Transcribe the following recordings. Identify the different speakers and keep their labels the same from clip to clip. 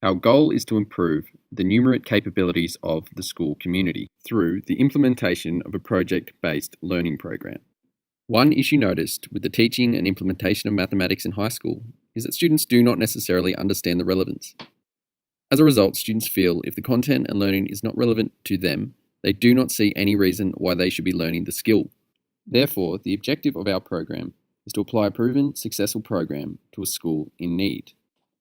Speaker 1: Our goal is to improve the numeric capabilities of the school community through the implementation of a project-based learning program. One issue noticed with the teaching and implementation of mathematics in high school is that students do not necessarily understand the relevance. As a result, students feel if the content and learning is not relevant to them, they do not see any reason why they should be learning the skill. Therefore, the objective of our program is to apply a proven, successful program to a school in need.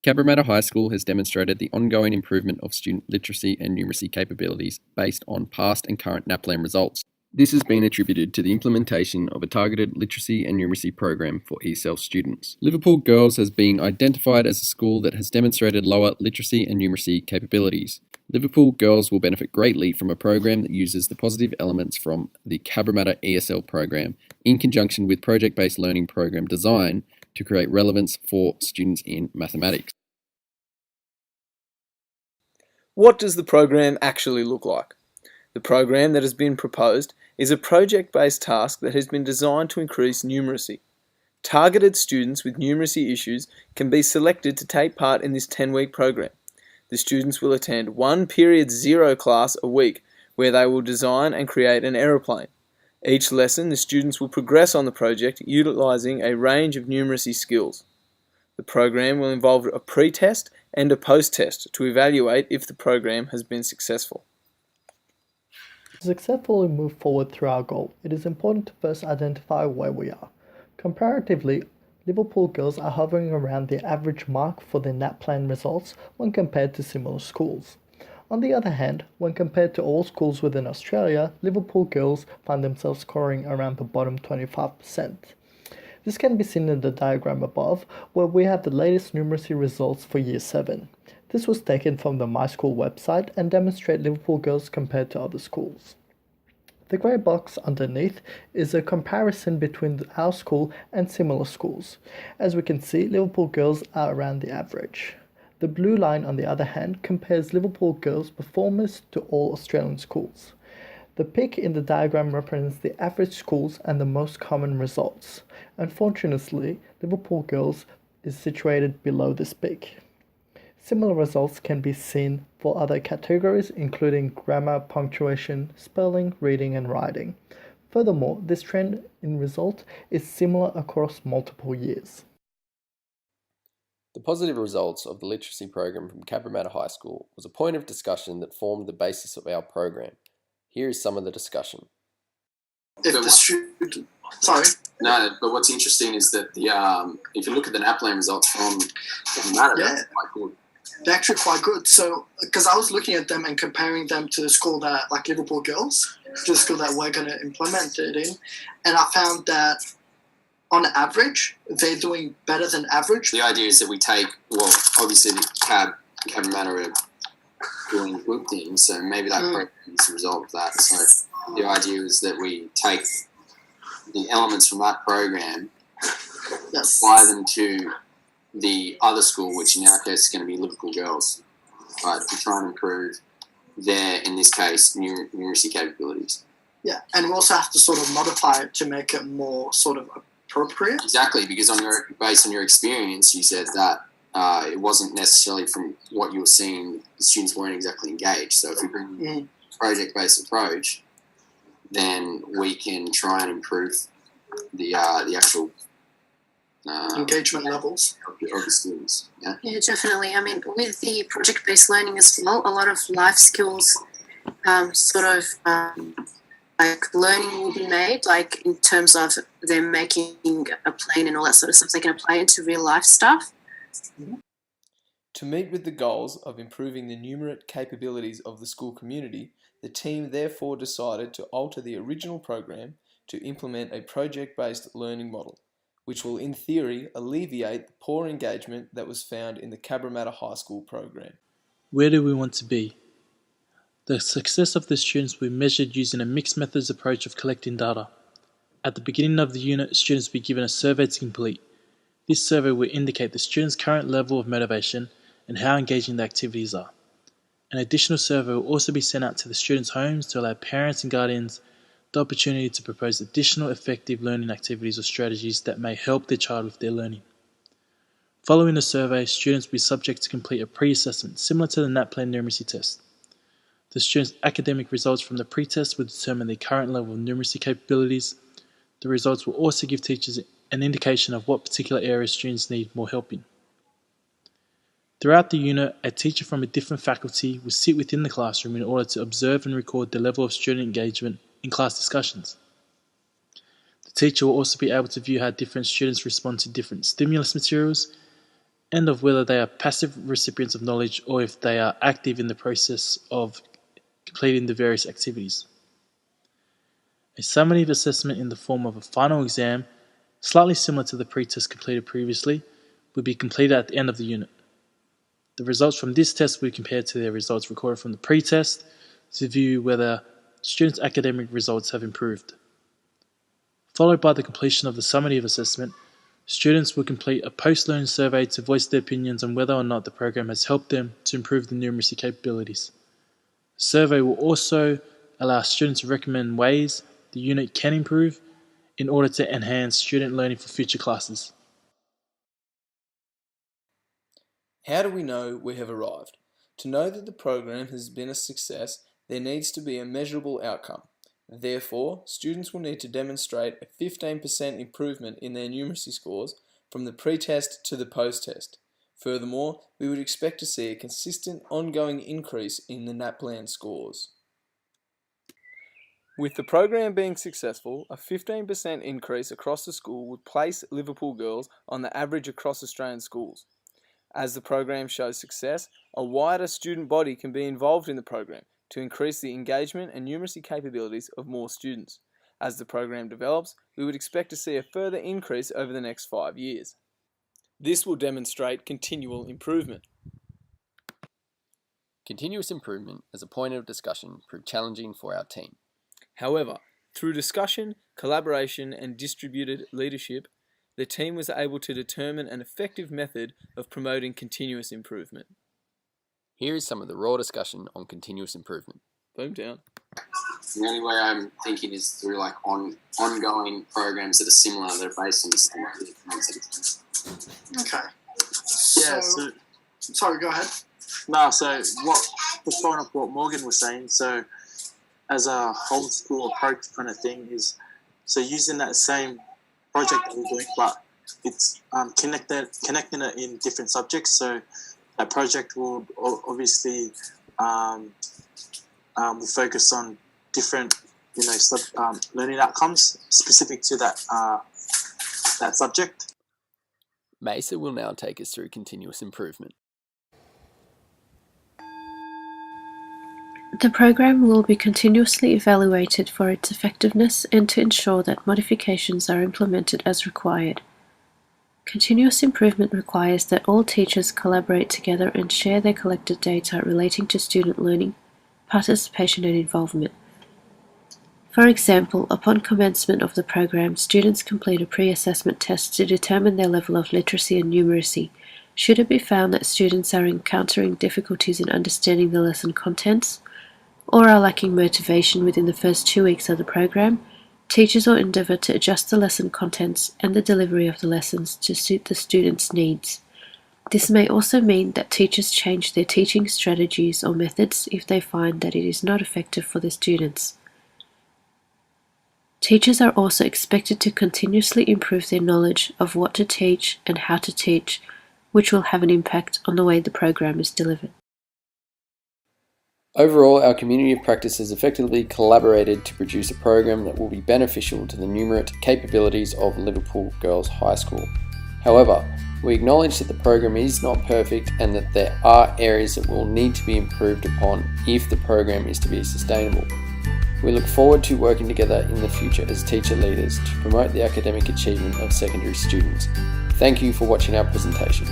Speaker 1: Cabramatta High School has demonstrated the ongoing improvement of student literacy and numeracy capabilities based on past and current NAPLAN results. This has been attributed to the implementation of a targeted literacy and numeracy program for ESL students. Liverpool Girls has been identified as a school that has demonstrated lower literacy and numeracy capabilities. Liverpool Girls will benefit greatly from a program that uses the positive elements from the Cabramatta ESL program in conjunction with project-based learning program design to create relevance for students in mathematics.
Speaker 2: What does the program actually look like? The program that has been proposed is a project-based task that has been designed to increase numeracy. Targeted students with numeracy issues can be selected to take part in this 10-week program. The students will attend one period 0 class a week where they will design and create an aeroplane. Each lesson, the students will progress on the project utilising a range of numeracy skills. The program will involve a pre-test and a post-test to evaluate if the program has been successful.
Speaker 3: To successfully move forward through our goal, it is important to first identify where we are. Comparatively, Liverpool Girls are hovering around the average mark for their NAPLAN results when compared to similar schools. On the other hand, when compared to all schools within Australia, Liverpool Girls find themselves scoring around the bottom 25%. This can be seen in the diagram above, where we have the latest numeracy results for Year 7. This was taken from the My School website and demonstrates Liverpool Girls compared to other schools. The grey box underneath is a comparison between our school and similar schools. As we can see, Liverpool Girls are around the average. The blue line, on the other hand, compares Liverpool Girls' performance to all Australian schools. The peak in the diagram represents the average schools and the most common results. Unfortunately, Liverpool Girls is situated below this peak. Similar results can be seen for other categories, including grammar, punctuation, spelling, reading, and writing. Furthermore, this trend in result is similar across multiple years.
Speaker 1: The positive results of the literacy program from Cabramatta High School was a point of discussion that formed the basis of our program. Here is some of the discussion.
Speaker 4: If the student, no, but what's interesting is that if you look at the NAPLAN results from Cabramatta, that's quite good.
Speaker 5: They're actually quite good. So, because I was looking at them and comparing them to the school that, like Liverpool Girls, to the school that we're going to implement it in, and I found that on average, they're doing better than average.
Speaker 4: The idea is that we take, well, obviously the Cabramatta are doing good things, so maybe that program is a result of that. So the idea is that we take the elements from that program, apply them to the other school, which in our case is going to be Liverpool Girls, right, to try and improve their, in this case, numeracy capabilities.
Speaker 5: Yeah, and we also have to sort of modify it to make it more sort of appropriate.
Speaker 4: Exactly, because based on your experience, you said that it wasn't necessarily from what you were seeing, the students weren't exactly engaged. So if we bring a project-based approach, then we can try and improve the actual
Speaker 5: engagement levels
Speaker 4: of the students.
Speaker 6: Yeah, definitely. I mean, with the project-based learning as well, a lot of life skills like learning will be made, like in terms of them making a plane and all that sort of stuff. They can apply into real life stuff.
Speaker 2: To meet with the goals of improving the numeric capabilities of the school community, the team therefore decided to alter the original program to implement a project-based learning model, which will in theory alleviate the poor engagement that was found in the Cabramatta High School program.
Speaker 7: Where do we want to be? The success of the students will be measured using a mixed methods approach of collecting data. At the beginning of the unit, students will be given a survey to complete. This survey will indicate the students' current level of motivation and how engaging the activities are. An additional survey will also be sent out to the students' homes to allow parents and guardians the opportunity to propose additional effective learning activities or strategies that may help their child with their learning. Following the survey, students will be subject to complete a pre-assessment similar to the NAPLAN numeracy test. The students' academic results from the pre-test will determine their current level of numeracy capabilities. The results will also give teachers an indication of what particular areas students need more help in. Throughout the unit, a teacher from a different faculty will sit within the classroom in order to observe and record the level of student engagement in class discussions. The teacher will also be able to view how different students respond to different stimulus materials and of whether they are passive recipients of knowledge or if they are active in the process of completing the various activities. A summative assessment in the form of a final exam, slightly similar to the pre-test completed previously, will be completed at the end of the unit. The results from this test will be compared to their results recorded from the pre-test to view whether students' academic results have improved. Followed by the completion of the summative assessment, students will complete a post-learning survey to voice their opinions on whether or not the program has helped them to improve the numeracy capabilities. The survey will also allow students to recommend ways the unit can improve in order to enhance student learning for future classes.
Speaker 2: How do we know we have arrived? To know that the program has been a success, there needs to be a measurable outcome. Therefore, students will need to demonstrate a 15% improvement in their numeracy scores from the pre-test to the post-test. Furthermore, we would expect to see a consistent ongoing increase in the NAPLAN scores. With the program being successful, a 15% increase across the school would place Liverpool girls on the average across Australian schools. As the program shows success, a wider student body can be involved in the program to increase the engagement and numeracy capabilities of more students. As the program develops, we would expect to see a further increase over the next 5 years. This will demonstrate continual improvement.
Speaker 1: Continuous improvement as a point of discussion proved challenging for our team.
Speaker 2: However, through discussion, collaboration, and distributed leadership, the team was able to determine an effective method of promoting continuous improvement.
Speaker 1: Here is some of the raw discussion on continuous improvement.
Speaker 2: Boomtown.
Speaker 4: The only way I'm thinking is through like ongoing programs that are similar, that are based on the same concepts.
Speaker 5: Okay.
Speaker 8: Yeah,
Speaker 5: Sorry, go ahead.
Speaker 8: Just following up what Morgan was saying, so as a whole school approach kind of thing is, so using that same project that we're doing, but it's connecting it in different subjects. So that project will obviously will focus on different, learning outcomes specific to that subject.
Speaker 1: Mesa will now take us through continuous improvement.
Speaker 6: The program will be continuously evaluated for its effectiveness and to ensure that modifications are implemented as required. Continuous improvement requires that all teachers collaborate together and share their collected data relating to student learning, participation and involvement. For example, upon commencement of the program, students complete a pre-assessment test to determine their level of literacy and numeracy. Should it be found that students are encountering difficulties in understanding the lesson contents, or are lacking motivation within the first 2 weeks of the program, teachers will endeavour to adjust the lesson contents and the delivery of the lessons to suit the students' needs. This may also mean that teachers change their teaching strategies or methods if they find that it is not effective for the students. Teachers are also expected to continuously improve their knowledge of what to teach and how to teach, which will have an impact on the way the program is delivered.
Speaker 1: Overall, our community of practice has effectively collaborated to produce a program that will be beneficial to the numerate capabilities of Liverpool Girls High School. However, we acknowledge that the program is not perfect and that there are areas that will need to be improved upon if the program is to be sustainable. We look forward to working together in the future as teacher leaders to promote the academic achievement of secondary students. Thank you for watching our presentation.